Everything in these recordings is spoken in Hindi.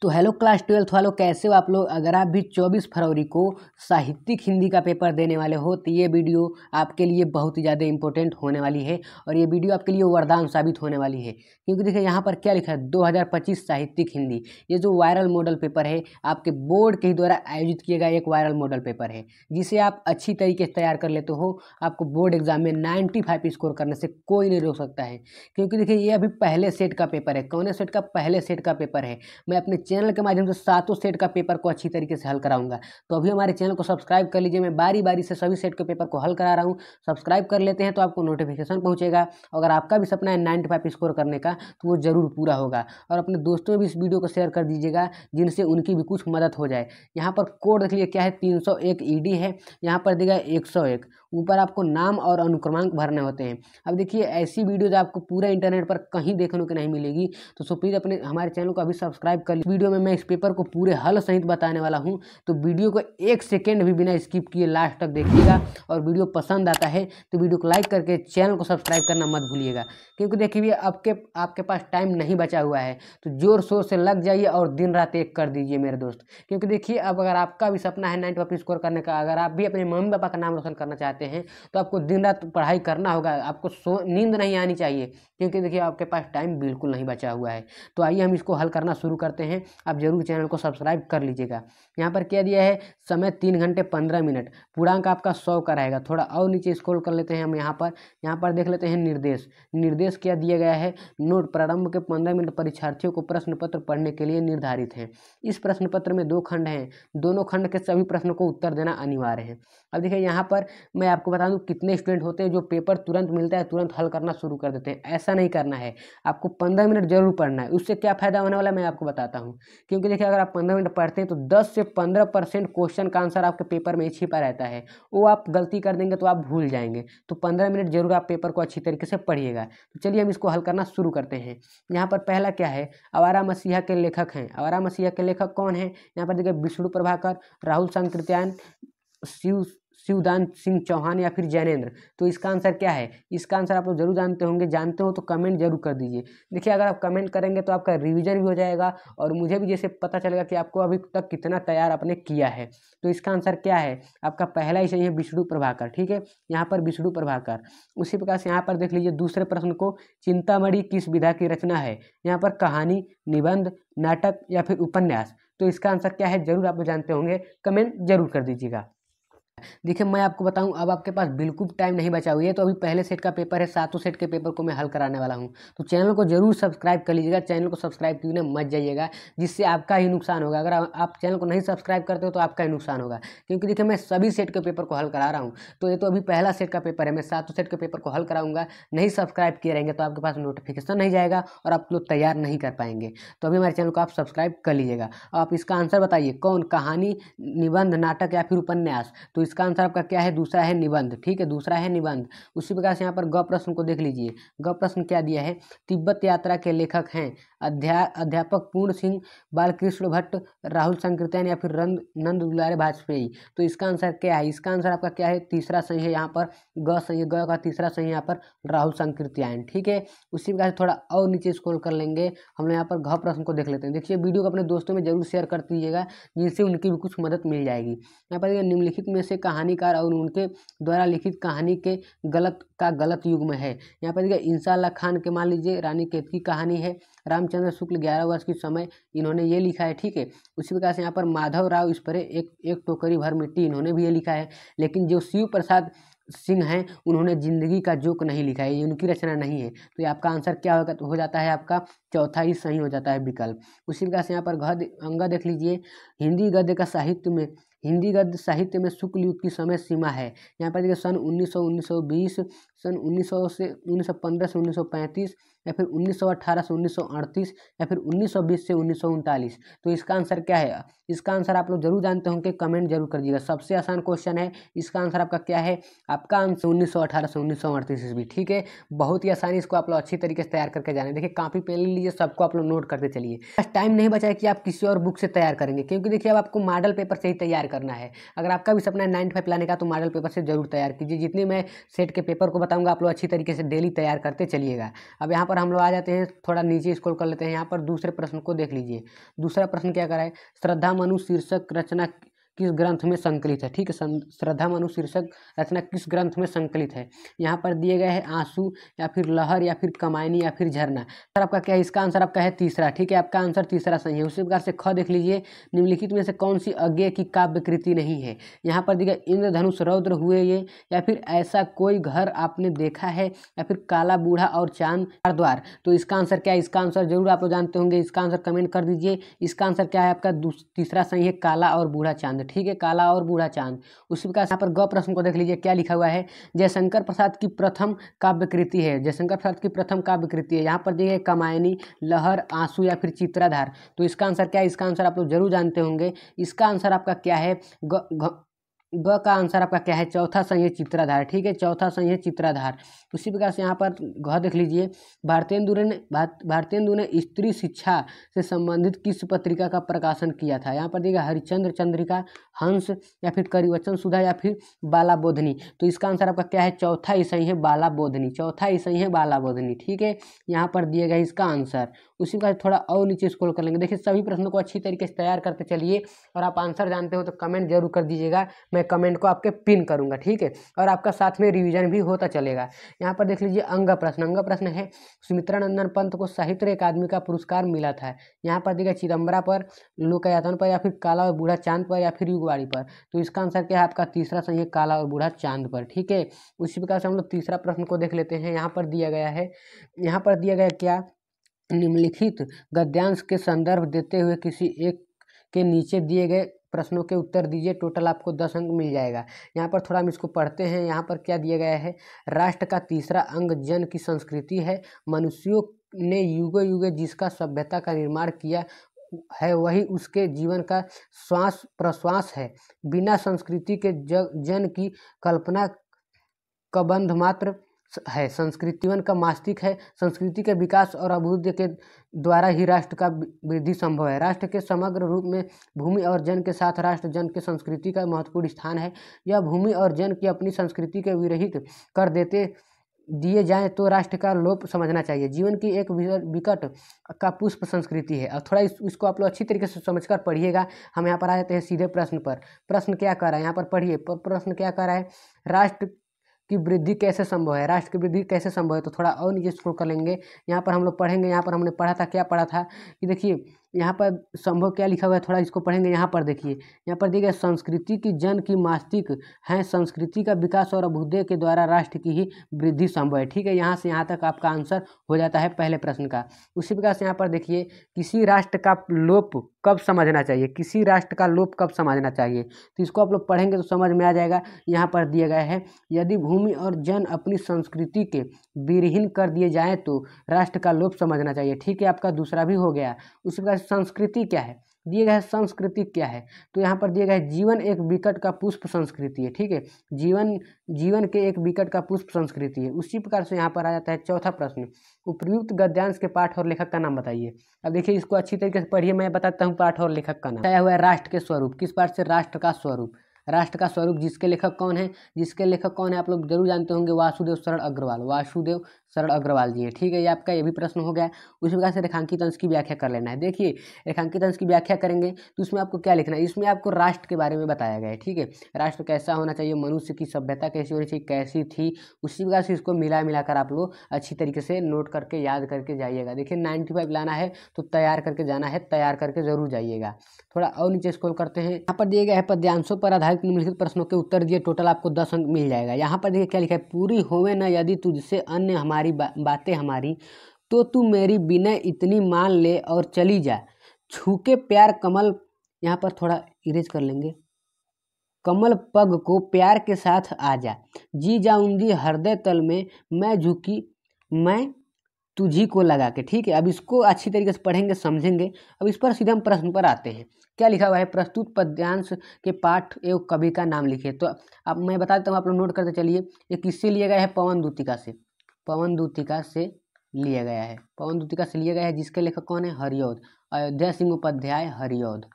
तो हेलो क्लास 12th वालों, कैसे हो आप लोग। अगर आप भी 24 फरवरी को साहित्यिक हिंदी का पेपर देने वाले हो तो ये वीडियो आपके लिए बहुत ही ज़्यादा इंपॉर्टेंट होने वाली है और ये वीडियो आपके लिए वरदान साबित होने वाली है। क्योंकि देखिए यहाँ पर क्या लिखा है, 2025 साहित्यिक हिंदी। ये जो वायरल मॉडल पेपर है आपके बोर्ड के ही द्वारा आयोजित किया गया एक वायरल मॉडल पेपर है, जिसे आप अच्छी तरीके से तैयार कर लेते हो। आपको बोर्ड एग्जाम में 95 स्कोर करने से कोई नहीं रोक सकता है। क्योंकि देखिए ये अभी पहले सेट का पेपर है। कौन सेट का? पहले सेट का पेपर है। मैं अपने चैनल के माध्यम से सातों सेट का पेपर को अच्छी तरीके से हल कराऊंगा। तो अभी हमारे चैनल को सब्सक्राइब कर लीजिए। मैं बारी बारी से सभी सेट के पेपर को हल करा रहा हूँ। सब्सक्राइब कर लेते हैं तो आपको नोटिफिकेशन पहुंचेगा। अगर आपका भी सपना है 95 स्कोर करने का तो वो जरूर पूरा होगा। और अपने दोस्तों में भी इस वीडियो को शेयर कर दीजिएगा जिनसे उनकी भी कुछ मदद हो जाए। यहाँ पर कोड देख लीजिए क्या है, 301 ईडी है। यहाँ पर देगा 101। ऊपर आपको नाम और अनुक्रमांक भरने होते हैं। अब देखिए ऐसी वीडियोज आपको पूरे इंटरनेट पर कहीं देखने को नहीं मिलेगी। तो प्लीज़ अपने हमारे चैनल को अभी सब्सक्राइब कर लीजिए। वीडियो में मैं इस पेपर को पूरे हल सहित बताने वाला हूं, तो वीडियो को 1 सेकेंड भी बिना स्किप किए लास्ट तक देखिएगा। और वीडियो पसंद आता है तो वीडियो को लाइक करके चैनल को सब्सक्राइब करना मत भूलिएगा। क्योंकि देखिए आपके पास टाइम नहीं बचा हुआ है, तो जोर शोर से लग जाइए और दिन रात एक कर दीजिए मेरे दोस्त। क्योंकि देखिए अब अगर आपका भी सपना है 95 स्कोर करने का, अगर आप भी अपने मम्मी पापा का नाम रोशन करना चाहते हैं तो आपको दिन रात पढ़ाई करना होगा। आपको नींद नहीं आनी चाहिए, क्योंकि देखिए आपके पास टाइम बिल्कुल नहीं बचा हुआ है। तो आइए हम इसको हल करना शुरू करते हैं। आप जरूर चैनल को सब्सक्राइब कर लीजिएगा। यहाँ पर क्या दिया है, समय 3 घंटे 15 मिनट। पूर्णांक आपका 100 का रहेगा। थोड़ा और नीचे स्क्रॉल कर लेते हैं हम। यहाँ पर देख लेते हैं निर्देश क्या दिया गया है। नोट, प्रारंभ के 15 मिनट परीक्षार्थियों को प्रश्न पत्र पढ़ने के लिए निर्धारित हैं। इस प्रश्न पत्र में 2 खंड हैं। दोनों खंड के सभी प्रश्नों को उत्तर देना अनिवार्य है। अब देखिए यहाँ पर मैं आपको बता दूं कितने स्टूडेंट होते हैं जो पेपर तुरंत मिलता है तुरंत हल करना शुरू कर देते हैं। ऐसा नहीं करना है, आपको 15 मिनट जरूर पढ़ना है। उससे क्या फायदा होने वाला है मैं आपको बताता हूँ। क्योंकि देखिए अगर आप 15 मिनट पढ़ते हैं तो 10 से 15% क्वेश्चन का आंसर आपके पेपर में छिपा रहता है। वो आप गलती कर देंगे तो आप भूल जाएंगे। तो 15 मिनट जरूर आप पेपर को अच्छी तरीके से पढ़िएगा। तो चलिए हम इसको हल करना शुरू करते हैं। यहाँ पर पहला क्या है, आवारा मसीहा के लेखक हैं। आवारा मसीहा के लेखक कौन है? यहाँ पर देखिए विष्णु प्रभाकर, राहुल संकृत्यायन, शिवदान सिंह चौहान या फिर जैनेन्द्र। तो इसका आंसर क्या है? इसका आंसर आप लोग जरूर जानते होंगे। जानते हो तो कमेंट जरूर कर दीजिए। देखिए अगर आप कमेंट करेंगे तो आपका रिवीजन भी हो जाएगा और मुझे भी जैसे पता चलेगा कि आपको अभी तक कितना तैयार आपने किया है। तो इसका आंसर क्या है? आपका पहला ही सही है, विष्णु प्रभाकर। ठीक है, यहाँ पर विष्णु प्रभाकर। उसी प्रकार से यहाँ पर देख लीजिए दूसरे प्रश्न को, चिंतामणि किस विधा की रचना है? यहाँ पर कहानी, निबंध, नाटक या फिर उपन्यास। तो इसका आंसर क्या है जरूर आप लोग जानते होंगे, कमेंट जरूर कर दीजिएगा। देखिए मैं आपको बताऊं, अब आपके पास बिल्कुल टाइम नहीं बचा हुआ है। तो अभी पहले सेट का पेपर है, सातों सेट के पेपर को मैं हल कराने वाला हूं। तो चैनल को जरूर सब्सक्राइब कर लीजिएगा। चैनल को सब्सक्राइब किए मत जाइएगा, जिससे आपका ही नुकसान होगा। अगर आप चैनल को नहीं सब्सक्राइब करते हो तो आपका ही नुकसान होगा। क्योंकि देखिए मैं सभी सेट के पेपर को हल करा रहा हूँ। तो ये तो अभी पहला सेट का पेपर है, मैं सातों सेट के पेपर को हल कराऊंगा। नहीं सब्सक्राइब किए रहेंगे तो आपके पास नोटिफिकेशन नहीं जाएगा और आप लोग तैयार नहीं कर पाएंगे। तो अभी हमारे चैनल को आप सब्सक्राइब कर लीजिएगा। आप इसका आंसर बताइए, कौन? कहानी, निबंध, नाटक या फिर उपन्यास। तो इसका आंसर आपका क्या है? दूसरा है निबंध। ठीक है, दूसरा है निबंध। उसी प्रकार से यहाँ पर ग प्रश्न को देख लीजिए। ग प्रश्न क्या दिया है, तिब्बत यात्रा के लेखक हैं अध्यापक पूर्ण सिंह, बालकृष्ण भट्ट, राहुल संकृत्यायन या फिर नंद दुलारे वाजपेयी। तो इसका आंसर क्या है? इसका आंसर आपका क्या है? तीसरा सही है। यहाँ पर ग सही है, ग का तीसरा सही है यहाँ पर राहुल संकृत्यायन। ठीक है, उसी प्रकार से थोड़ा और नीचे स्क्रॉल कर लेंगे हम लोग। यहाँ पर घ प्रश्न को देख लेते हैं। देखिए वीडियो को अपने दोस्तों में जरूर शेयर कर दीजिएगा, जिनसे उनकी भी कुछ मदद मिल जाएगी। यहाँ पर निम्नलिखित में से कहानीकार और उनके द्वारा लिखित कहानी के गलत युग्म है। यहाँ पर देखिए इंसाल्लाह खान के मान लीजिए रानी केतकी की कहानी है। रामचंद्र शुक्ल 11 वर्ष की समय इन्होंने ये लिखा है। ठीक है, उसी प्रकार से यहाँ पर माधव राव इस पर एक टोकरी भर मिट्टी, इन्होंने भी ये लिखा है। लेकिन जो शिव प्रसाद सिंह हैं उन्होंने जिंदगी का जोक नहीं लिखा है, ये उनकी रचना नहीं है। तो ये आपका आंसर क्या होगा? तो हो जाता है आपका चौथा ही सही हो जाता है विकल्प। उसी प्रकार से यहाँ पर अंगा देख लीजिए। हिंदी गद्य साहित्य में शुक्ल युग की समय सीमा है। यहाँ पर देखिए सन 1900 1920, सन 1900 से 1915 से 1935 या फिर 1918 से 1938 या फिर 1920 से 1939। तो इसका आंसर क्या है? इसका आंसर आप लोग जरूर जानते होंगे, कमेंट जरूर कर दीजिएगा। सबसे आसान क्वेश्चन है। इसका आंसर आपका क्या है? आपका आंसर 1918 से 1938 ईस्वी। ठीक है, बहुत ही आसानी। इसको आप लोग अच्छी तरीके से तैयार करके जाने। देखिए कॉपी पेन ले लीजिए, सबको आप लोग नोट करते चलिए। बस टाइम नहीं बचा है कि आप किसी और बुक से तैयार करेंगे, क्योंकि देखिए अब आपको मॉडल पेपर से ही तैयार करना है। अगर आपका भी सपना है 95 लाने का तो मॉडल पेपर से जरूर तैयार कीजिए। जितने मैं सेट के पेपर को बताऊंगा आप लोग अच्छी तरीके से डेली तैयार करते चलिएगा। अब यहाँ पर हम लोग आ जाते हैं, थोड़ा नीचे स्क्रॉल कर लेते हैं। यहाँ पर दूसरे प्रश्न को देख लीजिए। दूसरा प्रश्न क्या करा है, श्रद्धा मनु शीर्षक रचना किस ग्रंथ में संकलित है। ठीक है, श्रद्धा मनु शीर्षक रचना किस ग्रंथ में संकलित है। यहाँ पर दिए गए हैं आंसू या फिर लहर या फिर कमायनी या फिर झरना। सर आपका क्या है, इसका आंसर आपका है तीसरा। ठीक है, आपका आंसर तीसरा सही है। उसी प्रकार से ख देख लीजिए, निम्नलिखित में से कौन सी अज्ञेय की काव्य कृति नहीं है। यहाँ पर दिया इंद्रधनुष रौद्र हुए ये, या फिर ऐसा कोई घर आपने देखा है, या फिर काला बूढ़ा और चांद द्वार। तो इसका आंसर क्या है, इसका आंसर जरूर आप लोग जानते होंगे। इसका आंसर कमेंट कर दीजिए। इसका आंसर क्या है आपका तीसरा सही है, काला और बूढ़ा चांद। ठीक है, काला और बूढ़ा चांद। उसी प्रकार यहाँ पर ग प्रश्न को देख लीजिए, क्या लिखा हुआ है, जयशंकर प्रसाद की प्रथम काव्य कृति है। जयशंकर प्रसाद की प्रथम काव्य कृति है। यहाँ पर दिए कमायनी, लहर, आंसू या फिर चित्राधार। तो इसका आंसर क्या है, इसका आंसर आप लोग जरूर जानते होंगे। इसका आंसर आपका क्या है, ग का आंसर आपका क्या है, चौथा सही है, चित्राधार। ठीक है, चौथा सही है, चित्राधार। उसी प्रकार से यहाँ पर घ देख लीजिए, भारतेंदु ने स्त्री शिक्षा से संबंधित किस पत्रिका का प्रकाशन किया था। यहाँ पर देखिए हरिश्चंद्र चंद्रिका, हंस या फिर करिवचन सुधा या फिर बाला बोधनी। तो इसका आंसर आपका क्या है, चौथा ही सही है, बाला बोधनी। चौथा ही सही है, बाला बोधनी। ठीक है, यहाँ पर दिया गया इसका आंसर। उसी प्रकार थोड़ा और नीचे स्क्रॉल कर लेंगे। देखिए सभी प्रश्नों को अच्छी तरीके से तैयार करते चलिए, और आप आंसर जानते हो तो कमेंट जरूर कर दीजिएगा। मैं कमेंट को आपके पिन करूंगा। ठीक है, और आपका साथ में रिवीजन भी होता चलेगा। यहाँ पर देख लीजिए अंग प्रश्न। अंग प्रश्न है, सुमित्रा नंदन पंत को साहित्य अकादमी का पुरस्कार मिला था। यहाँ पर देखिए चिदम्बरा पर, लोकायतन पर, या फिर काला और बूढ़ा चांद पर, या फिर युगवाड़ी पर। तो इसका आंसर क्या है आपका तीसरा सही है, काला और बूढ़ा चांद पर। ठीक है, उसी प्रकार से हम लोग तीसरा प्रश्न को देख लेते हैं। यहाँ पर दिया गया है, यहाँ पर दिया गया क्या, निम्नलिखित गद्यांश के संदर्भ देते हुए किसी एक के नीचे दिए गए प्रश्नों के उत्तर दीजिए। टोटल आपको 10 अंक मिल जाएगा। यहाँ पर थोड़ा हम इसको पढ़ते हैं। यहाँ पर क्या दिया गया है, राष्ट्र का तीसरा अंग जन की संस्कृति है। मनुष्यों ने युगों युगे जिसका सभ्यता का निर्माण किया है वही उसके जीवन का श्वास प्रश्वास है। बिना संस्कृति के जन की कल्पना कबंध मात्र है। संस्कृति जीवन का मास्तिक है। संस्कृति के विकास और अभ्युदय के द्वारा ही राष्ट्र का वृद्धि संभव है। राष्ट्र के समग्र रूप में भूमि और जन के साथ राष्ट्र जन के संस्कृति का महत्वपूर्ण स्थान है। यह भूमि और जन की अपनी संस्कृति के विरहित कर दिए जाएं तो राष्ट्र का लोप समझना चाहिए। जीवन की एक विकट का पुष्प संस्कृति है। और थोड़ा इसको आप लोग अच्छी तरीके से समझकर पढ़िएगा। हम यहाँ पर आ जाते हैं सीधे प्रश्न पर। प्रश्न क्या कर रहा है, यहाँ पर पढ़िए। प्रश्न क्या कर रहा है, राष्ट्र की वृद्धि कैसे संभव है। राष्ट्र की वृद्धि कैसे संभव है, तो थोड़ा और नीचे स्क्रॉल कर लेंगे। यहाँ पर हम लोग पढ़ेंगे। यहाँ पर हमने पढ़ा था, क्या पढ़ा था कि देखिए यहाँ पर संभव क्या लिखा हुआ है, थोड़ा इसको पढ़ेंगे। यहाँ पर देखिए, यहाँ पर देखिए संस्कृति की जन की मास्तिक है। संस्कृति का विकास और अभ्युदय के द्वारा राष्ट्र की ही वृद्धि संभव है। ठीक है, यहाँ से यहाँ तक आपका आंसर हो जाता है पहले प्रश्न का। उसी प्रकार से यहाँ पर देखिए, किसी राष्ट्र का लोप कब समझना चाहिए, किसी राष्ट्र का लोप कब समझना चाहिए, तो इसको आप लोग पढ़ेंगे तो समझ में आ जाएगा। यहाँ पर दिया गया है, यदि भूमि और जन अपनी संस्कृति के विरहीन कर दिए जाएँ तो राष्ट्र का लोप समझना चाहिए। ठीक है, आपका दूसरा भी हो गया। उसी प्रकार संस्कृति क्या है, दिए गए संस्कृति क्या है, तो यहाँ पर दिया गया है जीवन एक विकट का पुष्प संस्कृति है। ठीक है, जीवन के एक विकट का पुष्प संस्कृति है। उसी प्रकार से यहाँ पर आ जाता है चौथा प्रश्न, उपयुक्त गद्यांश के पाठ और लेखक का नाम बताइए। अब देखिए इसको अच्छी तरीके से पढ़िए, मैं बताता हूँ पाठ और लेखक का नाम। बताया हुआ है राष्ट्र के स्वरूप। किस पाठ से, राष्ट्र का स्वरूप। राष्ट्र का स्वरूप, जिसके लेखक कौन है, जिसके लेखक कौन है आप लोग जरूर जानते होंगे, वासुदेव शरण अग्रवाल। वासुदेव शरण अग्रवाल जी है। ठीक है, ये आपका ये भी प्रश्न हो गया। उसी प्रकार से रेखांकित अंश की व्याख्या कर लेना है। देखिए रेखांकित अंश की व्याख्या करेंगे तो इसमें आपको क्या लिखना है, इसमें आपको राष्ट्र के बारे में बताया गया है। ठीक है, राष्ट्र कैसा होना चाहिए, मनुष्य की सभ्यता कैसी होनी चाहिए, कैसी थी। उसी प्रकार से इसको मिलाकर आप लोग अच्छी तरीके से नोट करके याद करके जाइएगा। देखिए 95 लाना है तो तैयार करके जाना है, तैयार करके जरूर जाइएगा। थोड़ा और नीचे स्क्रॉल करते हैं। यहाँ पर दिए गए हैं पद्यांशों पर आधारित निम्नलिखित प्रश्नों के उत्तर दिए। टोटल आपको 10 अंक मिल जाएगा। यहाँ पर देखिए क्या लिखा है, पूरी होवे न यदि तुझसे अन्य हमारी बातें हमारी, तो तू मेरी विनय इतनी मान ले और चली जा। छूके प्यार कमल, यहाँ पर थोड़ा इरेज कर लेंगे, कमल पग को प्यार के साथ आ जा। जी जाऊंगी हृदय तल में, मैं झुकी मैं तुझी को लगा के। ठीक है, अब इसको अच्छी तरीके से पढ़ेंगे समझेंगे। अब इस पर सीधे हम प्रश्न पर आते हैं। क्या लिखा हुआ है, प्रस्तुत पद्यांश के पाठ एवं कवि का नाम लिखिए। तो अब मैं बता देता हूँ, आप लोग नोट करते चलिए। ये किससे लिया गया है, पवन दूतिका से। पवन दूतिका से लिया गया है। पवन दूतिका से लिया गया है, जिसके लेखक कौन है, हरिऔध। अयोध्या सिंह उपाध्याय हरिऔध।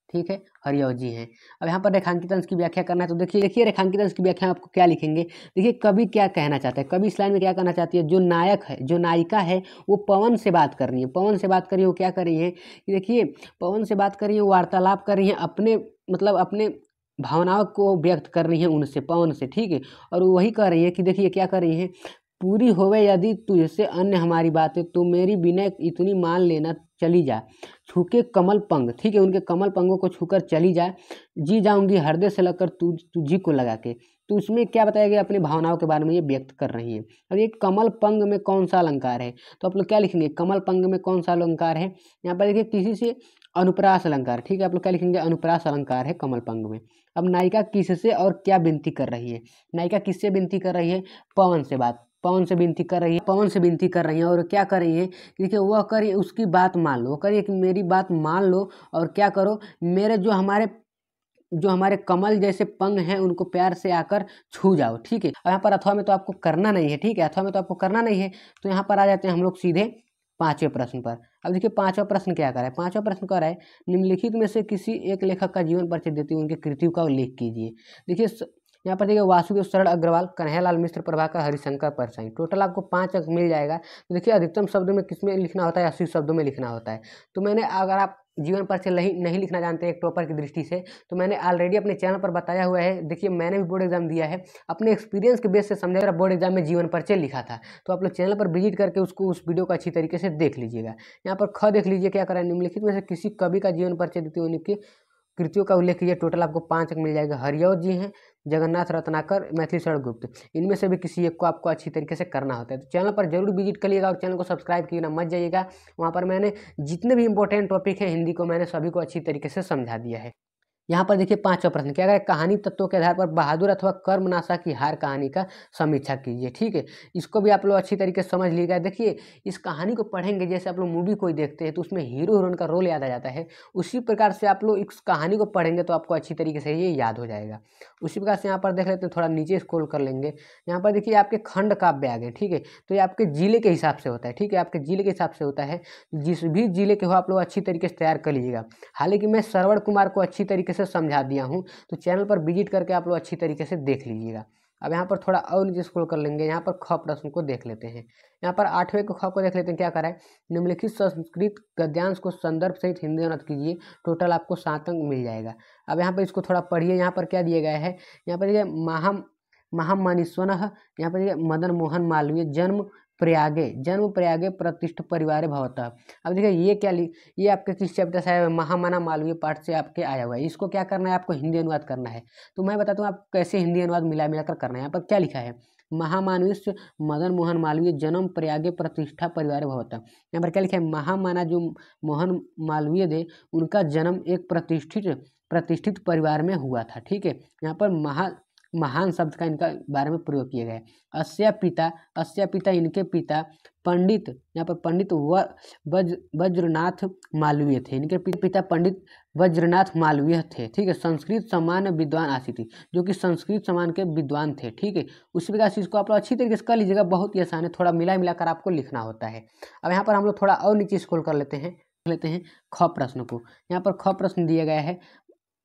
ठीक है, हरियौ जी हैं। अब यहाँ पर रेखांकित अंश की व्याख्या करना है, तो देखिए रेखांकित अंश की व्याख्या आपको क्या लिखेंगे। देखिए कवि क्या कहना चाहता है, कवि इस लाइन में क्या कहना चाहती है, जो नायक है, जो नायिका है, वो पवन से बात कर रही है। पवन से बात कर रही है, वो क्या कर रही है कि देखिए पवन से बात कर रही है, वार्तालाप कर रही है, अपने मतलब अपने भावनाओं को व्यक्त कर रही है उनसे, पवन से, ठीक है। और वही कह रही है कि देखिए क्या कर रही है, पूरी होवे यदि तुझसे अन्य हमारी बातें, तो मेरी विनय इतनी मान लेना, चली जा छूके कमल पंग, ठीक है, उनके कमल पंगों को छूकर चली जा, जी जाऊंगी हृदय से लगकर तुझी को लगा के। तो उसमें क्या बताया गया, अपनी भावनाओं के बारे में ये व्यक्त कर रही है। अब ये कमल पंग में कौन सा अलंकार है, तो आप लोग क्या लिखेंगे, कमल पंग में कौन सा अलंकार है। यहाँ पर देखिए किसी से अनुप्रास अलंकार, ठीक है, आप लोग क्या लिखेंगे, अनुप्रास अलंकार है कमल पंग में। अब नायिका किससे और क्या विनती कर रही है, नायिका किससे विनती कर रही है, पवन से बात, पवन से विनती कर रही है, पवन से विनती कर रही है। और क्या कर रही है, देखिए वह करिए उसकी बात मान लो, करिए कि मेरी बात मान लो, और क्या करो, मेरे जो हमारे कमल जैसे पंग हैं उनको प्यार से आकर छू जाओ, ठीक है। और यहाँ पर अथवा में तो आपको करना नहीं है, ठीक है, अथवा में तो आपको करना नहीं है। तो यहाँ पर आ जाते हैं हम लोग सीधे पांचवें प्रश्न पर। अब देखिए पांचवा प्रश्न क्या कर रहा है, पांचवा प्रश्न कर रहा है, निम्नलिखित में से किसी एक लेखक का जीवन परिचय देते हुए उनकी कृतियों का उल्लेख कीजिए। देखिए यहाँ पर देखिए वासुदेव शरण अग्रवाल, कन्हैयालाल मिश्र, प्रभाकर, हरिशंकर परसाई, टोटल आपको 5 अंक मिल जाएगा। तो देखिए अधिकतम शब्दों में किसमें लिखना होता है, 80 शब्दों में लिखना होता है। तो मैंने, अगर आप जीवन परिचय नहीं लिखना जानते एक टॉपर की दृष्टि से, तो मैंने ऑलरेडी अपने चैनल पर बताया हुआ है। देखिए मैंने भी बोर्ड एग्जाम दिया है, अपने एक्सपीरियंस के बेस से समझा, मेरा बोर्ड एग्जाम में जीवन परिचय लिखा था। तो आप लोग चैनल पर विजिट करके उस वीडियो को अच्छी तरीके से देख लीजिएगा। यहाँ पर ख देख लीजिए क्या करा है, निम्नलिखित में से किसी कवि का जीवन परिचय देते हुए उनकी कृतियों का उल्लेख कीजिए। टोटल आपको 5 अंक मिल जाएगा। हरियौ जी हैं, जगन्नाथ रत्नाकर, मैथिली शरण गुप्त, इनमें से भी किसी एक को आपको अच्छी तरीके से करना होता है। तो चैनल पर जरूर विजिट करिएगा और चैनल को सब्सक्राइब कीजिएगा मत जाइएगा। वहाँ पर मैंने जितने भी इंपॉर्टेंट टॉपिक है हिंदी को, मैंने सभी को अच्छी तरीके से समझा दिया है। यहाँ पर देखिए पांचवा प्रश्न क्या है, कहानी तत्वों के आधार पर बहादुर अथवा कर्मनाशा की हार कहानी का समीक्षा कीजिए, ठीक है। इसको भी आप लोग अच्छी तरीके से समझ लीजिएगा। देखिए इस कहानी को पढ़ेंगे, जैसे आप लोग मूवी कोई देखते हैं तो उसमें हीरो हीरोइन का रोल याद आ जाता है, उसी प्रकार से आप लोग इस कहानी को पढ़ेंगे तो आपको अच्छी तरीके से ये याद हो जाएगा। उसी प्रकार से यहाँ पर देख लेते हैं, थोड़ा नीचे स्क्रॉल कर लेंगे। यहाँ पर देखिए आपके खंड काव्य आ गए, ठीक है। तो ये आपके जिले के हिसाब से होता है, ठीक है, आपके जिले के हिसाब से होता है। जिस भी जिले के हो आप लोग अच्छी तरीके से तैयार कर लीजिएगा। हालांकि मैं श्रवण कुमार को अच्छी तरीके से समझा दिया हूँ, तो चैनल पर विजिट करके आप लोग अच्छी तरीके से देख लीजिएगा। अब यहाँ पर थोड़ा और नीचे स्क्रॉल कर लेंगे, यहाँ पर ख प्रश्न को देख लेते हैं। यहाँ पर 8वें को ख को देख लेते हैं, क्या करा है, निम्नलिखित संस्कृत गद्यांश को संदर्भ सहित हिंदी अनुवाद कीजिए। टोटल आपको 7 अंक मिल जाएगा। अब यहाँ पर इसको थोड़ा पढ़िए, यहाँ पर क्या दिया गया है, यहाँ पर महामनीस्वन, यहाँ पर मदन मोहन मालवीय, जन्म प्रयागे प्रतिष्ठ परिवारे भवतः। अब देखिए ये क्या ये आपके किस चैप्टर से आया है, महामना मालवीय पाठ से आपके आया हुआ है। इसको क्या करना है, आपको हिंदी अनुवाद करना है। तो मैं बताता हूँ आप कैसे हिंदी अनुवाद मिलाकर करना है। यहाँ पर क्या लिखा है, महामानुष्य मदन मोहन मालवीय, जन्म प्रयागे प्रतिष्ठा परिवार भवतः। यहाँ पर क्या लिखा है, महामाना जो मोहन मालवीय थे, उनका जन्म एक प्रतिष्ठित परिवार में हुआ था, ठीक है। यहाँ पर महान शब्द का इनका बारे में प्रयोग किया गया है। अस्या पिता इनके पिता पंडित, यहाँ पर पंडित वज्रनाथ मालवीय थे, इनके पिता पंडित वज्रनाथ मालवीय थे, ठीक है। संस्कृत समान विद्वान आसित, जो कि संस्कृत समान के विद्वान थे, ठीक है। उसी प्रकार से इसको आप लोग अच्छी तरीके से कर लीजिएगा, बहुत ही आसान है, थोड़ा मिलाकर आपको लिखना होता है। अब यहाँ पर हम लोग थोड़ा और नीचे स्क्रॉल कर लेते हैं ख प्रश्न को। यहाँ पर ख प्रश्न दिया गया है,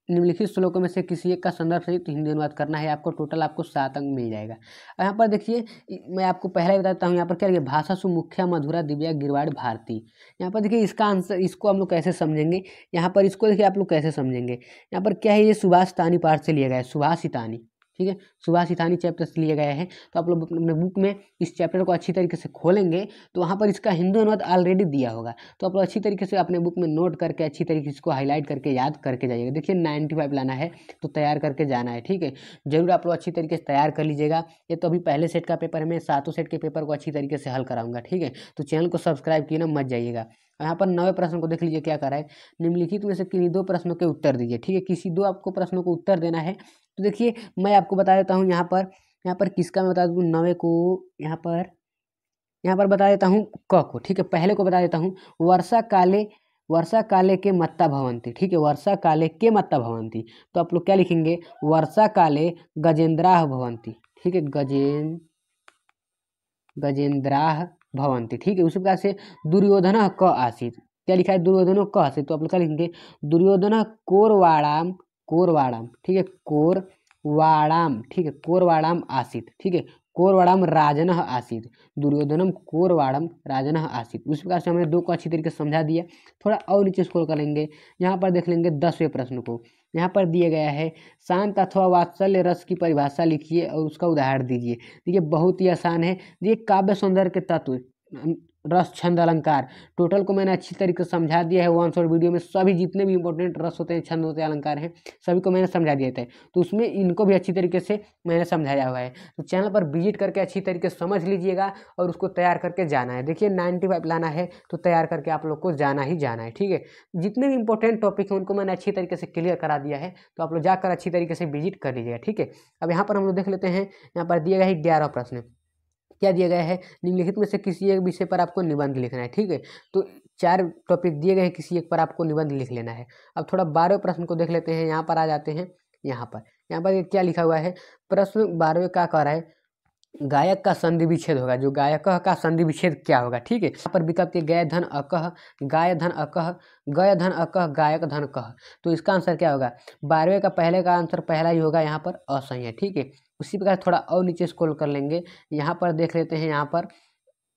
निम्नलिखित श्लोकों में से किसी एक का संदर्भ सहित हिंदी अनुवाद करना है आपको। टोटल आपको 7 अंक मिल जाएगा। यहाँ पर देखिए मैं आपको पहले ही बताता हूँ, यहाँ पर क्या है, भाषा सुमुख्या मधुरा दिव्या गिरवाड़ भारती। यहाँ पर देखिए इसका आंसर, इसको हम लोग कैसे समझेंगे, यहाँ पर इसको देखिए आप लोग कैसे समझेंगे। यहाँ पर क्या है, ये सुभाषितानी पाठ से लिया गया है, सुभाषितानी, ठीक है, सुभाषितानी चैप्टर से लिया गया है। तो आप लोग अपने बुक में इस चैप्टर को अच्छी तरीके से खोलेंगे तो वहाँ पर इसका हिंदी अनुवाद ऑलरेडी दिया होगा। तो आप लोग अच्छी तरीके से अपने बुक में नोट करके अच्छी तरीके से इसको हाईलाइट करके याद करके जाइएगा। देखिए 95 लाना है तो तैयार करके जाना है, ठीक है। जरूर आप लोग अच्छी तरीके से तैयार कर लीजिएगा। ये तो अभी पहले सेट का पेपर है, मैं 7 सेट के पेपर को अच्छी तरीके से हल कराऊंगा, ठीक है। तो चैनल को सब्सक्राइब किए ना मत जाइएगा। यहाँ पर 9वें प्रश्न को देख लीजिए, क्या करा है, निम्नलिखित में से किन्हीं 2 प्रश्नों के उत्तर दीजिए, ठीक है। किसी 2 आपको प्रश्नों को उत्तर देना है। तो देखिए मैं आपको बता देता हूँ, यहाँ पर किसका मैं बता दूँ, 9वें को यहाँ पर बता देता हूँ क को, ठीक है। पहले को बता देता हूँ, वर्षा काले के मत्ता भवंती, ठीक है, वर्षा काले के मत्ता भवंती। तो आप लोग क्या लिखेंगे, वर्षा काले गजेंद्राह भवंती, ठीक है, गजेंद्राह भवंती, ठीक है। उसी प्रकार से दुर्योधन क आसीत, क्या लिखा है दुर्योधनो कह से, तो आप लोग क्या लिखेंगे दुर्योधन कोरवाड़ाम, कोरवाड़ाम, ठीक है, कोरवाड़ाम, ठीक है, कोरवाड़ाम आसीत, ठीक है, कोरवाड़ाम राजनः आसीत, दुर्योधनम कोरवाड़म राजनः आसीत। उस प्रकार से हमने 2 को अच्छी तरीके से समझा दिया। थोड़ा और नीचे स्क्रॉल कर लेंगे, यहाँ पर देख लेंगे 10वें प्रश्न को। यहाँ पर दिया गया है शांत अथवा वात्सल्य रस की परिभाषा लिखिए और उसका उदाहरण दीजिए। देखिए बहुत ही आसान है। ये काव्य सौंदर्य के तत्व, रस, छंद, अलंकार, टोटल को मैंने अच्छी तरीके से समझा दिया है। वन शॉट वीडियो में सभी जितने भी इंपॉर्टेंट रस होते हैं, छंद होते हैं, अलंकार हैं, सभी को मैंने समझा दिया था। तो उसमें इनको भी अच्छी तरीके से मैंने समझाया हुआ है। तो चैनल पर विजिट करके अच्छी तरीके से समझ लीजिएगा और उसको तैयार करके जाना है। देखिए 95 लाना है तो तैयार करके आप लोग को जाना ही जाना है, ठीक है। जितने भी इंपॉर्टेंट टॉपिक हैं उनको मैंने अच्छी तरीके से क्लियर करा दिया है, तो आप लोग जाकर अच्छी तरीके से विजिट कर लीजिएगा, ठीक है। अब यहाँ पर हम लोग देख लेते हैं, यहाँ पर दिया गया है 11वां प्रश्न। क्या दिया गया है, निम्नलिखित में से किसी एक विषय पर आपको निबंध लिखना है, ठीक है। तो 4 टॉपिक दिए गए हैं, किसी एक पर आपको निबंध लिख लेना है। अब थोड़ा 12वें प्रश्न को देख लेते हैं। यहाँ पर आ जाते हैं, यहाँ पर क्या लिखा हुआ है, प्रश्न 12वें का कह रहा है गायक का संधि विच्छेद होगा, जो गायक का संधि विच्छेद क्या होगा, ठीक है। यहाँ पर विकल्प के गय धन अकह, गाय धन अकह, गय धन अकह, गायक धन कह। तो इसका आंसर क्या होगा, 12वें का पहले का आंसर पहला ही होगा, यहाँ पर असही है, ठीक है। उसी प्रकार थोड़ा और नीचे स्क्रॉल कर लेंगे, यहाँ पर देख लेते हैं। यहाँ पर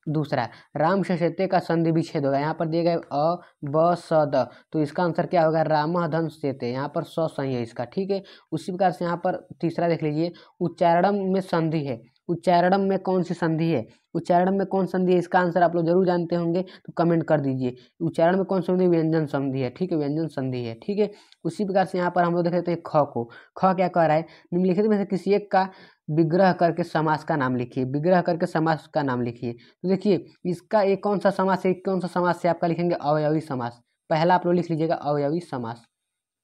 दूसरा राम सशेते का संधि विच्छेद होगा, यहाँ पर दिए गए अ ब स द, तो इसका आंसर क्या होगा राम धन सेते, यहाँ पर स सही है इसका, ठीक है। उसी प्रकार से यहाँ पर तीसरा देख लीजिए, उच्चारणम में संधि है, उच्चारणम में कौन सी संधि है, उच्चारण में कौन संधि है, इसका आंसर आप लोग जरूर जानते होंगे तो कमेंट कर दीजिए। उच्चारण में कौन संधि, व्यंजन संधि है, ठीक है, व्यंजन संधि है, ठीक है। उसी प्रकार से यहाँ पर हम लोग देख लेते हैं ख को। ख क्या कह रहा है, निम्नलिखित में से किसी एक का विग्रह करके समास का नाम लिखिए, विग्रह करके समास का नाम लिखिए। तो देखिए इसका एक कौन सा समास है, कौन सा समास से आपका लिखेंगे अवयवी समास। पहला आप लोग लिख लीजिएगा अवयवी समास,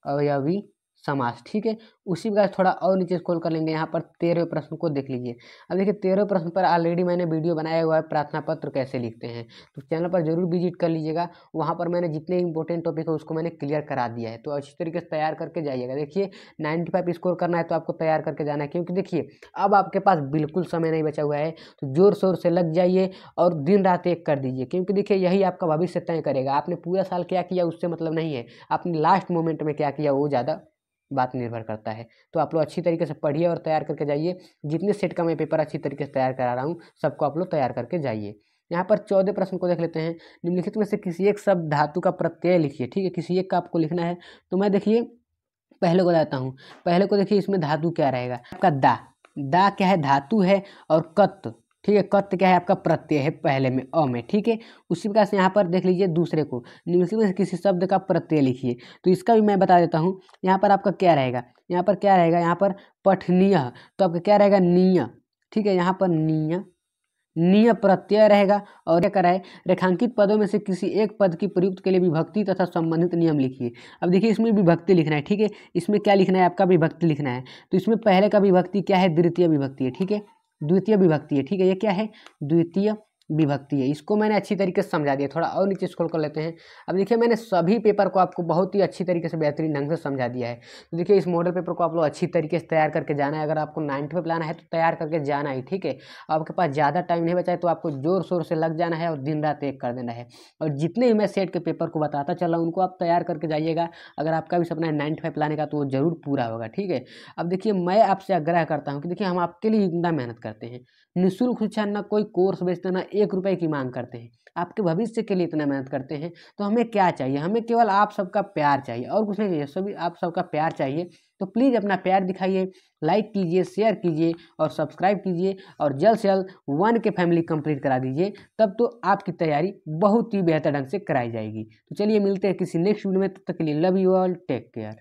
अवयवी समास, ठीक है। उसी प्रकार थोड़ा और नीचे स्क्रॉल कर लेंगे, यहाँ पर 13वें प्रश्न को देख लीजिए। अब देखिए 13वें प्रश्न पर ऑलरेडी मैंने वीडियो बनाया हुआ है, प्रार्थना पत्र कैसे लिखते हैं, तो चैनल पर जरूर विजिट कर लीजिएगा। वहाँ पर मैंने जितने इंपॉर्टेंट टॉपिक है उसको मैंने क्लियर करा दिया है, तो अच्छी तरीके से तैयार करके जाइएगा। देखिए 95 स्कोर करना है तो आपको तैयार करके जाना है, क्योंकि देखिए अब आपके पास बिल्कुल समय नहीं बचा हुआ है, तो जोर शोर से लग जाइए और दिन रात एक कर दीजिए, क्योंकि देखिए यही आपका भविष्य तय करेगा। आपने पूरा साल क्या किया उससे मतलब नहीं है, आपने लास्ट मोमेंट में क्या किया वो ज़्यादा बात निर्भर करता है। तो आप लोग अच्छी तरीके से पढ़िए और तैयार करके जाइए। जितने सेट का मैं पेपर अच्छी तरीके से तैयार करा रहा हूँ सबको आप लोग तैयार करके जाइए। यहाँ पर 14 प्रश्न को देख लेते हैं। निम्नलिखित में से किसी एक शब्द धातु का प्रत्यय लिखिए, ठीक है, किसी एक का आपको लिखना है। तो मैं देखिए पहले को जाता हूँ, पहले को देखिए इसमें धातु क्या रहेगा आपका दा क्या है धातु है, और कत, ठीक है, कत क्या है आपका प्रत्यय है पहले में अ में, ठीक है। उसी प्रकार से यहाँ पर देख लीजिए दूसरे को, निम्नलिखित में से किसी शब्द का प्रत्यय लिखिए। तो इसका भी मैं बता देता हूँ। यहाँ पर आपका क्या रहेगा, यहाँ पर क्या रहेगा, यहाँ पर पठनीय, तो आपका क्या रहेगा नीय, ठीक है। यहाँ पर नीय प्रत्यय रहेगा। और क्या करा है, रेखांकित पदों में से किसी एक पद की प्रयुक्त के लिए विभक्ति तथा संबंधित नियम लिखिए। अब देखिए इसमें विभक्ति लिखना है, ठीक है। इसमें क्या लिखना है आपका विभक्ति लिखना है। तो इसमें पहले का विभक्ति क्या है, द्वितीय विभक्ति है, ठीक है, द्वितीय विभक्ति है, ठीक है। ये क्या है, द्वितीय विभक्ति है। इसको मैंने अच्छी तरीके से समझा दिया। थोड़ा और नीचे स्क्रॉल कर लेते हैं। अब देखिए मैंने सभी पेपर को आपको बहुत ही अच्छी तरीके से बेहतरीन ढंग से समझा दिया है। तो देखिए इस मॉडल पेपर को आप लोग अच्छी तरीके से तैयार करके जाना है। अगर आपको 95 लाना है तो तैयार करके जाना ही, ठीक है। आपके पास ज़्यादा टाइम नहीं बचा है तो आपको जोर शोर से लग जाना है और दिन रात एक कर देना है। और जितने भी मैं सेट के पेपर को बताता चला उनको आप तैयार करके जाइएगा। अगर आपका भी सपना है 95 लाने का तो वो जरूर पूरा होगा, ठीक है। अब देखिए मैं आपसे आग्रह करता हूँ कि देखिए हम आपके लिए इतना मेहनत करते हैं, निःशुल्क शिक्षा, ना कोई कोर्स बेचते, ना 1 रुपए की मांग करते हैं, आपके भविष्य के लिए इतना मेहनत करते हैं। तो हमें क्या चाहिए, हमें केवल आप सबका प्यार चाहिए और कुछ नहीं चाहिए, सभी आप सबका प्यार चाहिए। तो प्लीज़ अपना प्यार दिखाइए, लाइक कीजिए, शेयर कीजिए और सब्सक्राइब कीजिए और जल्द से जल्द 1 के फैमिली कंप्लीट करा दीजिए। तब तो आपकी तैयारी बहुत ही बेहतर ढंग से कराई जाएगी। तो चलिए मिलते हैं किसी नेक्स्ट वीडियो में, तब तक के लिए love you all, take care.